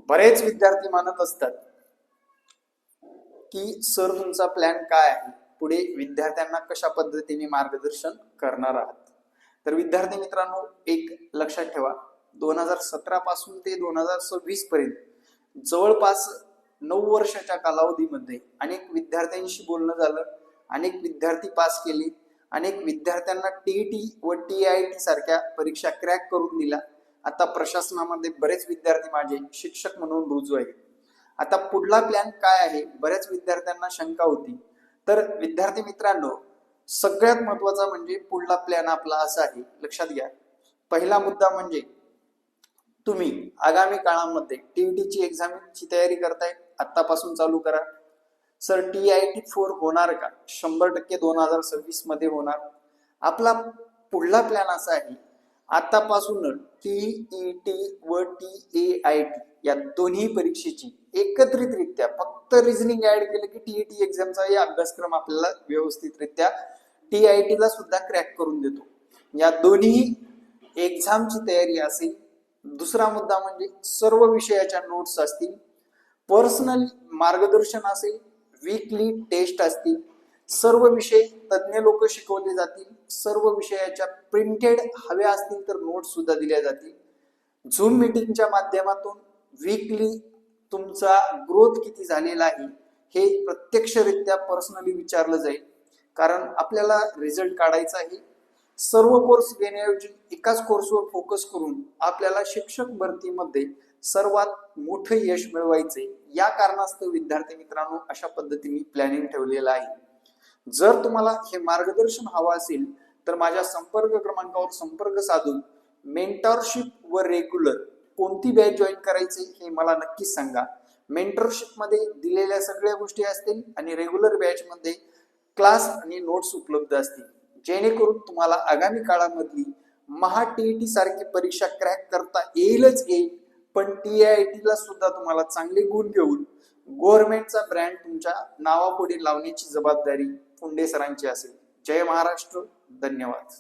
बरेच विद्यार्थी मानत असतात की सर तुमचा प्लॅन काय आहे, पुढे विद्यार्थ्यांना कशा पद्धतीने मार्गदर्शन करणार आहात. तर विद्यार्थी मित्रांनो, एक लक्षात ठेवा, 2017 पासून ते 2026 पर्यंत जवळपास 9 वर्षाच्या कालावधीमध्ये अनेक विद्यार्थ्यांशी बोलणं झालं, अनेक विद्यार्थी पास केले, अनेक विद्यार्थ्यांना टीईटी व टीआयटी सारख्या परीक्षा क्रॅक करून दिल्या. आता प्रशासनामध्ये बरेच विद्यार्थी माझे शिक्षक म्हणून रुजू आहेत. आता पुढला प्लॅन काय आहे, बऱ्याच विद्यार्थ्यांना शंका होती. तर विद्यार्थी मित्रांनो, सगळ्यात महत्वाचा म्हणजे पुढला प्लॅन आपला असा आहे, लक्षात घ्या. पहिला मुद्दा म्हणजे तुम्ही आगामी काळामध्ये टीईटीची एक्झामची तयारी करताय, आतापासून चालू करा. सर TIT 4 होणार का? 100% 2026 मध्ये होणार. आपला पुढला प्लॅन असा आहे, आतापासून TET व TAIT या दोन्ही परीक्षेची एकत्रितरित्या फक्त रिझनिंग ऍड केलं की TET एक्झामचा अभ्यासक्रम आपल्याला व्यवस्थितरित्या TIT ला सुद्धा क्रॅक करून देतो. या दोन्ही एक्झामची तयारी असेल. दुसरा मुद्दा म्हणजे सर्व विषयाच्या नोट्स असतील, पर्सनल मार्गदर्शन असेल, वीकली टेस्ट असतील, सर्व विषय तज्ञ लोक शिकवले जातील, सर्व विषयाच्या प्रिंटेड हव्या असतील तर नोट्स सुद्धा दिल्या जातील. झूम मीटिंगच्या माध्यमातून वीकली तुमचा ग्रोथ किती झालेला आहे हे प्रत्यक्षरित्या पर्सनली विचारलं जाईल, कारण आपल्याला रिझल्ट काढायचा आहे. सर्व कोर्स घेण्याऐवजी एकाच कोर्सवर फोकस करून आपल्याला शिक्षक भरतीमध्ये सर्वात मोठं यश मिळवायचे. या कारणास्तव विद्यार्थी मित्रांनो, अशा पद्धतीने प्लॅनिंग ठेवलेलं आहे. जर तुम्हाला हे मार्गदर्शन हवं असेल तर माझ्या संपर्क क्रमांकावर संपर्क साधून मेंटरशिप व रेग्युलर कोणती बॅच जॉईन करायची हे मला नक्कीच सांगा. मेंटरशिप मध्ये दिलेल्या सगळ्या गोष्टी असतील आणि रेग्युलर बॅच मध्ये क्लास आणि नोट्स उपलब्ध असतील, जेणेकरून तुम्हाला आगामी काळामधली TET सारखी परीक्षा क्रॅक करता येईलच येईल, पण TIT ला सुद्धा तुम्हाला चांगले गुण घेऊन गव्हर्नमेंटचा ब्रँड तुमच्या नावापुढे लावण्याची जबाबदारी पुंडे सरांची असेल. जय महाराष्ट्र. धन्यवाद.